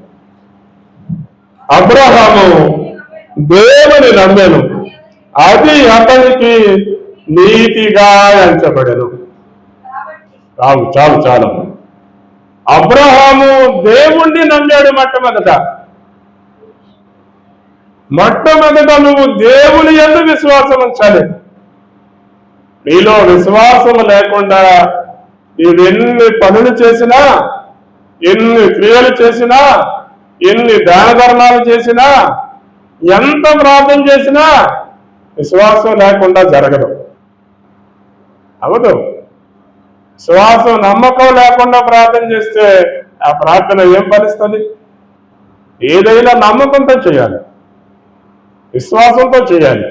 అబ్రహాము దేవుని నమ్మెను, అది అతనికి నీతిగా ఎంచబడెను. చాలు చాలు చాలు. అబ్రహాము దేవుణ్ణి నమ్మాడు. మొట్టమొదట నువ్వు దేవుని యందు విశ్వాసం ఉంచాలి. నీలో విశ్వాసం లేకుండా నీవెన్ని పనులు చేసినా, ఎన్ని క్రియలు చేసినా, ఎన్ని దాన ధర్మాలు చేసినా, ఎంత ప్రార్థన చేసినా విశ్వాసం లేకుండా జరగదు, అవదు. విశ్వాసం నమ్మకం లేకుండా ప్రార్థన చేస్తే ఆ ప్రార్థన ఏం ఫలిస్తుంది? ఏదైనా నమ్మకంతో చేయాలి, విశ్వాసంతో చేయాలి,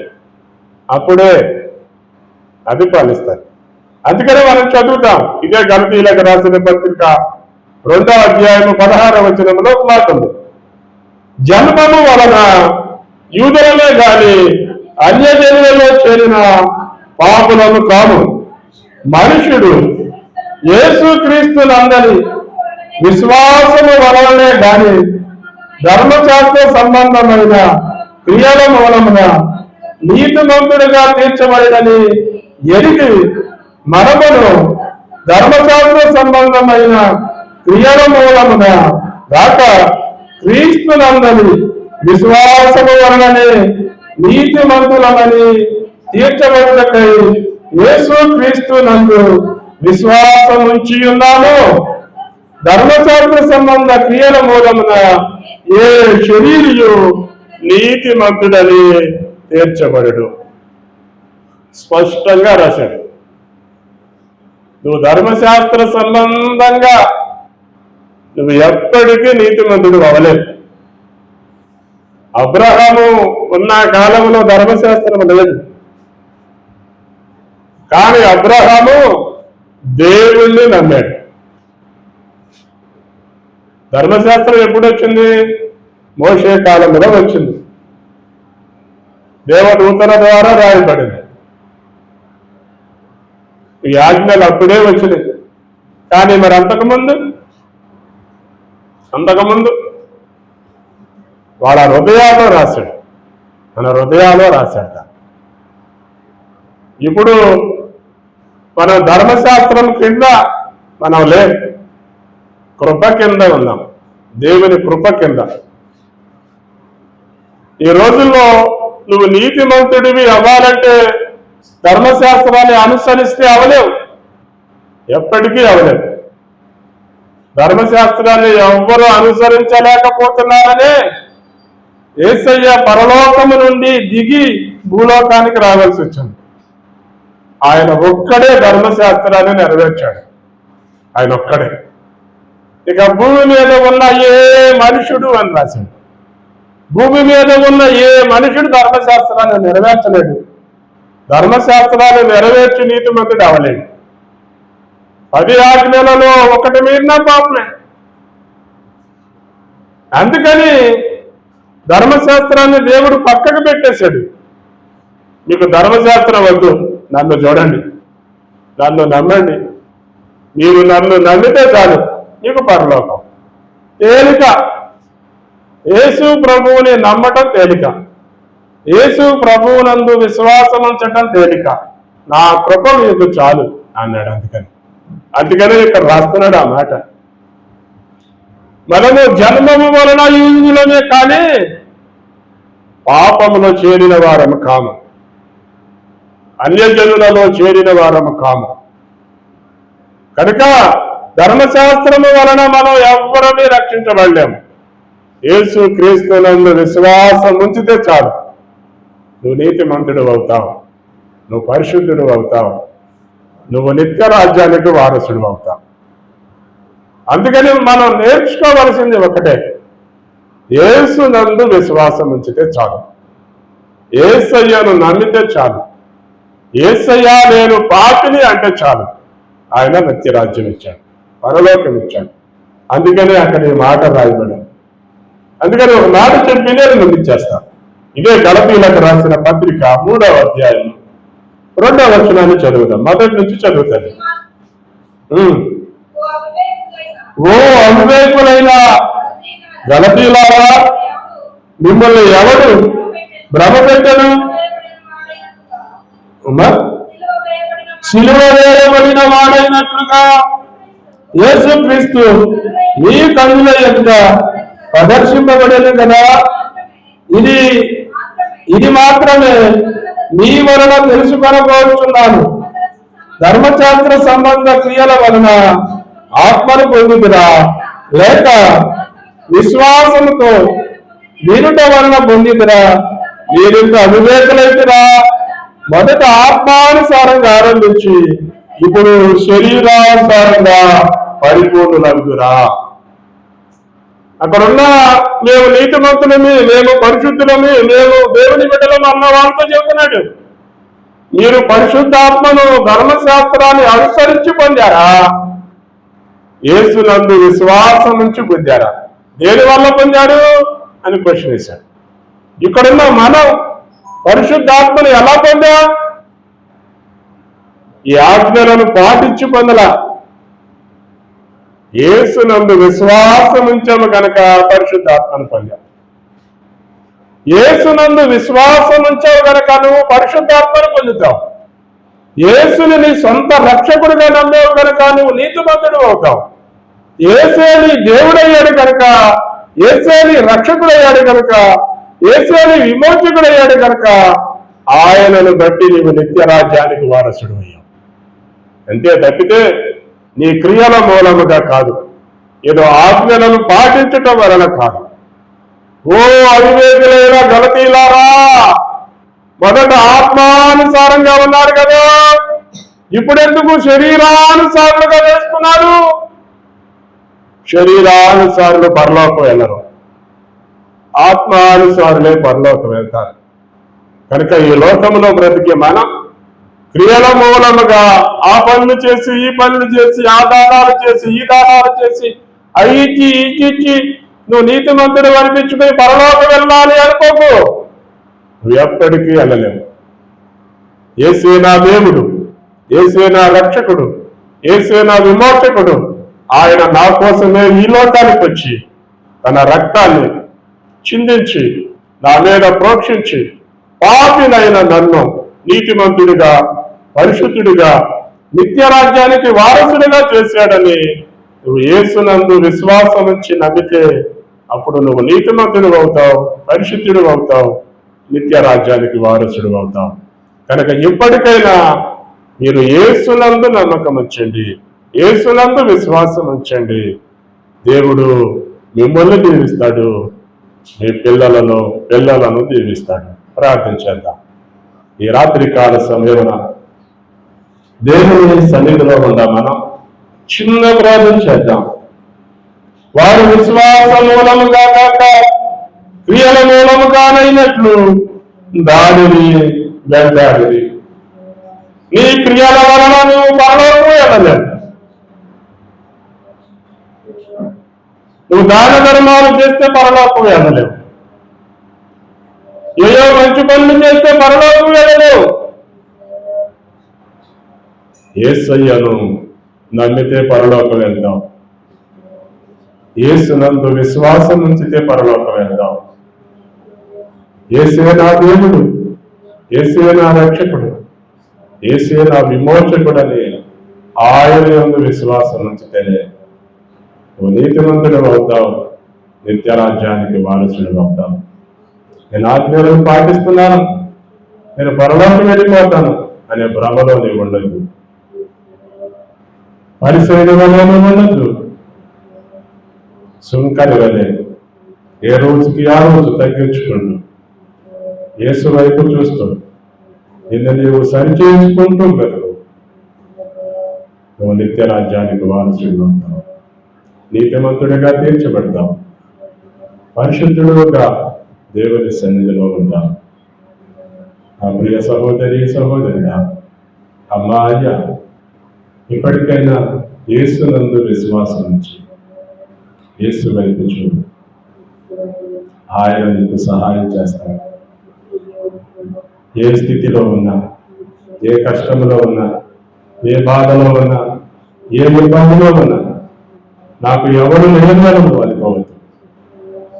అప్పుడే అది ఫలిస్తుంది. అందుకనే మనం చదువుతాం. ఇదే గలతీయులకు రాసిన పత్రిక 2వ అధ్యాయం 16వ వచనంలో మాట ఉంది. జన్మము వలన యూదులమే గాని అన్యజనులలో చేరిన పాపులను కాము, మనుషుడు యేసుక్రీస్తునందరి విశ్వాసము వలనే గాని ధర్మశాస్త్ర సంబంధమైన క్రియల మూలమున నీతిమంతుడిగా తీర్చబడినని ఎరిగి మనమును ధర్మశాస్త్ర సంబంధమైన క్రియల మూలమున గాక క్రీస్తునందరి విశ్వాసము వలననే నీతిమంతులమని తీర్చబడినకై యేసు క్రీస్తు నందు విశ్వాసం ఉంచి ఉన్నాము. ధర్మశాస్త్ర సంబంధ క్రియల మూలమున ఏ శరీరియు నీతిమంతుడని తీర్చబడడు. స్పష్టంగా రాశాడు. నువ్వు ధర్మశాస్త్ర సంబంధంగా నువ్వు ఎప్పటికీ నీతిమంతుడు అవ్వలేదు. అబ్రహాము ఉన్న కాలంలో ధర్మశాస్త్రం లేదు, కానీ అబ్రహాము దేవుణ్ణి నమ్మాడు. ధర్మశాస్త్రం ఎప్పుడు వచ్చింది? మోషే కాలంలో వచ్చింది, దేవదూతల ద్వారా రాయబడింది. ఈ ఆజ్ఞలు అప్పుడే వచ్చినాయి. కానీ మరి అంతకుముందు వాళ్ళ హృదయాల్లో రాశాడు, మన హృదయాల్లో రాశాడు. ఇప్పుడు మన ధర్మశాస్త్రం కింద మనం లేదు, కృప కింద ఉన్నాం, దేవుని కృప కింద. ఈ రోజుల్లో నువ్వు నీతిమంతుడివి అవ్వాలంటే ధర్మశాస్త్రాన్ని అనుసరిస్తే అవలేవు, ఎప్పటికీ అవలేవు. ధర్మశాస్త్రాన్ని ఎవ్వరూ అనుసరించలేకపోతున్నారనే యేసయ్య పరలోకము నుండి దిగి భూలోకానికి రావాల్సి వచ్చింది. ఆయన ఒక్కడే ధర్మశాస్త్రాన్ని నెరవేర్చాడు, ఆయన ఒక్కడే. ఇక భూమి మీద ఉన్న ఏ మనుషుడు అని రాశాడు. భూమి మీద ఉన్న ఏ మనుషుడు ధర్మశాస్త్రాన్ని నెరవేర్చలేడు, ధర్మశాస్త్రాన్ని నెరవేర్చి నీతిమంతుడు అవలేడు. 10 ఆజ్ఞలలో ఒకటి మీరినా పాపమే. అందుకని ధర్మశాస్త్రాన్ని దేవుడు పక్కకు పెట్టేశాడు. మీకు ధర్మశాస్త్రం వద్దు, నన్ను చూడండి, నన్ను నమ్మండి, మీరు నన్ను నమ్మితే చాలు, నీకు పరలోకం. తేలిక. యేసు ప్రభువుని నమ్మటం తేలిక, యేసు ప్రభువునందు విశ్వాసం ఉంచటం తేలిక. నా కృప మీకు చాలు అన్నాడు. అందుకని ఇక్కడ రాస్తున్నాడు ఆ మాట. మనము జన్మము వలన యూదులమే కానీ పాపములో చేరిన వారము కాము, అన్యజనులలో చేరిన వారము కాము. కనుక ధర్మశాస్త్రము వలన మనం ఎవ్వరమీ రక్షించబడలేము. యేసు క్రీస్తునందు విశ్వాసం ఉంచితే చాలు, నువ్వు నీతిమంతుడు అవుతావు, నువ్వు పరిశుద్ధుడు అవుతావు, నువ్వు నిత్య రాజ్యానికి వారసుడు అవుతావు. అందుకని మనం నేర్చుకోవలసింది ఒకటే, యేసునందు విశ్వాసం ఉంచితే చాలు, యేసయ్యను నమ్మితే చాలు, యేసయ్యా నేను పాపిని అంటే చాలు, ఆయన నిత్య రాజ్యం ఇచ్చాడు, పరలోకం ఇచ్చాడు. అందుకని అక్కడ ఈ మాట రాయబడింది. అందుకని ఒక మాట చెప్పి నేను ముగించేస్తాను. ఇదే గలతీయులకు రాసిన పత్రిక 3వ అధ్యాయం 2వ వచనాన్ని చదువుతాం. మొదటి నుంచి చదువుతాను. ఓ అవివేకులైన గలతీయులారా, మిమ్మల్ని ఎవడు భ్రమ పెట్టను? సిలువ వేయబడిన వాడైనట్లుగా యేసుక్రీస్తు నీ కన్నుల ఎదుట ప్రదర్శింపబడేది కదా. ఇది మాత్రమే మీ వలన తెలుసుకొనబోతున్నాను. ధర్మశాస్త్ర సంబంధ క్రియల వలన ఆత్మను పొందుతురా, లేక విశ్వాసముతో వినుట వలన పొందుతురా? మీరింత అవివేకులైతురా. మొదట ఆత్మానుసారంగా ఆరంభించి ఇప్పుడు శరీరానుసారంగా పరిపూర్ణులవుతురా. అక్కడున్న మేము నీతిమంతులమి, మేము పరిశుద్ధులమి, మేము దేవుని బిడ్డలము అన్న వాళ్ళతో చెబుతున్నాడు. మీరు పరిశుద్ధాత్మను ధర్మశాస్త్రాన్ని అనుసరించి పొందారా? యేసునందు విశ్వాసం నుంచి పొందారా? దేని వల్ల పొందారు అని క్వశ్చన్ వేశాడు. ఇక్కడున్న మనం పరిశుద్ధాత్మను ఎలా పొందా? ఈ ఆజ్ఞలను పాటించి పొందలా. యేసునందు విశ్వాసం ఉంచాము కనుక పరిశుద్ధాత్మను పొందాం. యేసునందు విశ్వాసం ఉంచావు కనుక నువ్వు పరిశుద్ధాత్మను పొందుతావు. యేసుని నీ సొంత రక్షకుడిగా నమ్మేవు కనుక నువ్వు నీతిమంతుడు అవుతావు. యేసే నీ దేవుడయ్యాడు కనుక, యేసే నీ రక్షకుడయ్యాడు కనుక, యేసే నీ విమోచకుడయ్యాడు కనుక ఆయనను బట్టి నీవు నిత్యరాజ్యానికి వారసుడు అయ్యావు. అంతే తప్పితే నీ క్రియల మూలముగా కాదు, ఏదో ఆజ్ఞలను పాటించటం వలన కాదు. ఓ అవివేకులైన గలతీలారా, మొదట ఆత్మానుసారంగా ఉన్నారు కదా, ఇప్పుడెందుకు శరీరానుసారులుగా వేసుకున్నారు? శరీరానుసారులు పరలోకం వెళ్ళరు, ఆత్మానుసారులే పరలోకం వెళ్తారు. కనుక ఈ లోకంలో బ్రతికే మనం క్రియల మూలముగా ఆ పనులు చేసి, ఈ పనులు చేసి, ఆ దానాలు చేసి, ఈ దానాలు చేసి, అయ్యిచ్చి ఇచ్చి నువ్వు నీతిమంతుడు అనిపించుకుని పరలోకం వెళ్ళాలి అనుకోకు. నువ్వు ఎప్పటికీ వెళ్ళలేవు. యేసే నా దేవుడు, యేసే నా రక్షకుడు, యేసే నా విమోచకుడు. ఆయన నా కోసమే ఈ లోకానికి వచ్చి తన రక్తాన్ని చిందించి నా మీద ప్రోక్షించి పాపినైన నన్ను నీతిమంతుడిగా, పరిశుద్ధుడిగా, నిత్యరాజ్యానికి వారసుడిగా చేశాడని నువ్వు యేసునందు విశ్వాసం నుంచి నమ్మితే అప్పుడు నువ్వు నీతిమంతుడు అవుతావు, పరిశుద్ధుడు అవుతావు, నిత్యరాజ్యానికి వారసుడు అవుతావు. కనుక ఇప్పటికైనా మీరు యేసునందు నమ్మకం ఉంచండి, యేసునందు విశ్వాసం ఉంచండి. దేవుడు మిమ్మల్ని దీవిస్తాడు, మీ పిల్లలను దీవిస్తాడు. ప్రార్థన చేద్దాం. ఈ రాత్రికాల సమయమున దేవుని సన్నిధిలో ఉందా మనం చిన్న ప్రార్థన చేద్దాం. వారు విశ్వాస మూలముగా కాక క్రియల మూలముగానైనట్లు దానిని వెంటాడిరి. నీ క్రియల వలన నువ్వు పరలోకము వెళ్ళలేవు. నువ్వు దాన ధర్మాలు చేస్తే పరలోకం వెళ్ళలేవు. ఏయో మంచి పనులు చేస్తే పరలోకం వెళ్ళలేవు. యేసయ్యను నమ్మితే పరలోకం వెళ్దాం, యేసునందు విశ్వాసం ఉంచితే పరలోకం వెళ్దాం. యేసే నా దేవుడు, యేసే నా రక్షకుడు, యేసే నా విమోచకుడని ఆయన యందు విశ్వాసం ఉంచితేనే నువ్వు నీతిమంతుడు అవుతావు, నిత్యరాజ్యానికి వారసుడు అవుతావు. నేను ఆజ్ఞలను పాటిస్తున్నాను, నేను పరలోకం వెళ్ళిపోతాను అనే భ్రమలో నీవు ఉండదు. పరిశీలన వల్ల ఉండద్దు. సుంకరి వలె ఏ రోజుకి ఆ రోజు తగ్గించుకుంటూ యేసు వైపు చూస్తూ నిన్ను నీవు సరిచేసుకుంటూ బ్రతుకు. నువ్వు నిత్యరాజ్యానికి వారసుడు ఉంటావు, నీతిమంతుడిగా తీర్చబడతావు, పరిశుద్ధుడుగా దేవుని సన్నిధిలో ఉంటావు. ఆ ప్రియ సహోదరుడా, అమ్మాయ్య, ఇప్పటికైనా యేసునందు విశ్వాసం ఉంచి యేసు వైపు చూడు. ఆయన నీకు సహాయం చేస్తాడు. ఏ స్థితిలో ఉన్నా, ఏ కష్టంలో ఉన్నా, ఏ బాధలో ఉన్నా, ఏ ఇబ్బందిలో ఉన్నా నాకు ఎవరు లేదని అనుకోవద్దు.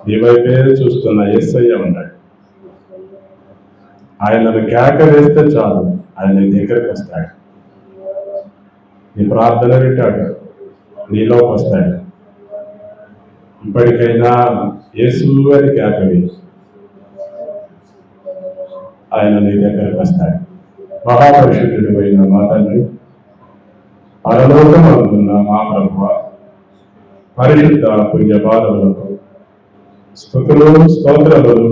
నీ వైపే చూస్తున్న యేసయ్య ఉన్నాడు. ఆయనను కేక వేస్తే చాలు, ఆయన నీ దగ్గరకు వస్తాడు, నీ ప్రార్థన వింటాడు, నీలోకి వస్తాడు. ఇప్పటికైనా యేసు అని కేకవి, ఆయన నీ దగ్గరకు వస్తాడు. మహాపరిశుద్ధుడు అయిన మా తండ్రి, పరలోకం అందున్న మా ప్రభువ, పరిశుద్ధ పుణ్యపాదములకు స్తుతులు స్తోత్రములు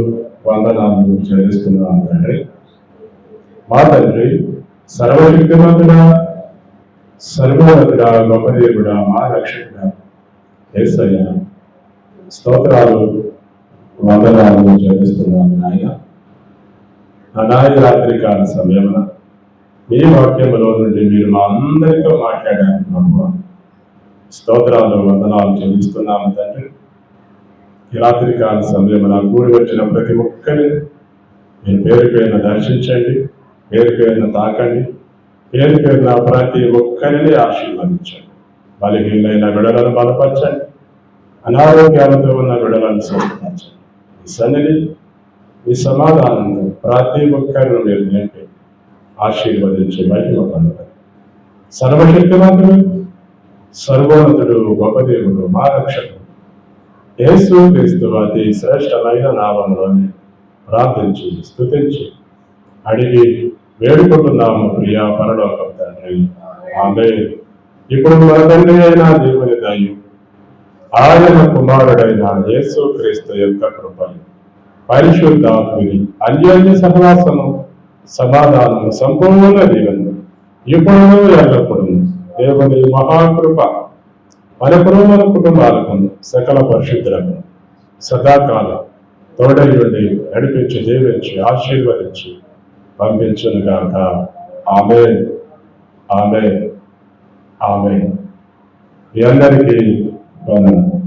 వందనాలు చెల్లిస్తున్నాం తండ్రి. మా తండ్రి, సర్వశక్తిమంతుడా, సర్వోన్నతుడా, గొప్ప దేవుడా, మా రక్షకుడా యేసయ్య, స్తోత్రాలు వందనాలు చెల్లిస్తున్నాము నాయన. అనాది రాత్రికాల సమయమున మీ వాక్యములో నుండి మీరు మా అందరితో మాట్లాడారు ప్రభువా. స్తోత్రాలు వందనాలు చెల్లిస్తున్నాము తండ్రి. ఈ రాత్రికాల సమయమున కూడి వచ్చిన ప్రతి ఒక్కరిని మీరు పేరు పేరున దర్శించండి, పేరు పేరున తాకండి, పేరు పేరున ప్రతి ఒక్కరిని ఆశీర్వదించండి. బలహీనైన బిడ్డలను బలపరచండి, అనారోగ్యాలతో ఉన్న బిడ్డలను స్వస్థపరచండి. ఈ సన్నిధి, ఈ సమాధానంలో ప్రతి ఒక్కరిని మీరు నేర్పి ఆశీర్వదించి మహిమ పొందగలరు. సర్వశక్తివంతుడు, సర్వోన్నతుడు, గొప్ప దేవుడు, మా రక్షకుడు యేసు క్రీస్తు అతి శ్రేష్టమైన నామములోనే ప్రార్థించి స్తుతించి అడిగి వేడుకుంటున్నాము ప్రియా పరలోకపు తండ్రి, ఆమేన్. ఇప్పుడు మన తండ్రి అయిన దేవుని దయయు, ఆయన కుమారుడైన యేసు క్రీస్తు యొక్క కృపను, పరిశుద్ధాత్ముని అన్యోన్య సహవాసము, సమాధానము, సంపూర్ణ దీవెన ఇప్పుడు ఎల్లప్పుడు దేవుని మహాకృప మనకును మన కుటుంబాలకు సకల పరిశుద్ధులకు సదాకాలం తోడయుండి నడిపించి దీవించి ఆశీర్వదించి పంపించునుగాక. ఆమేన్, ఆమేన్, ఆమేన్. మీ అందరికీ వందనాలు.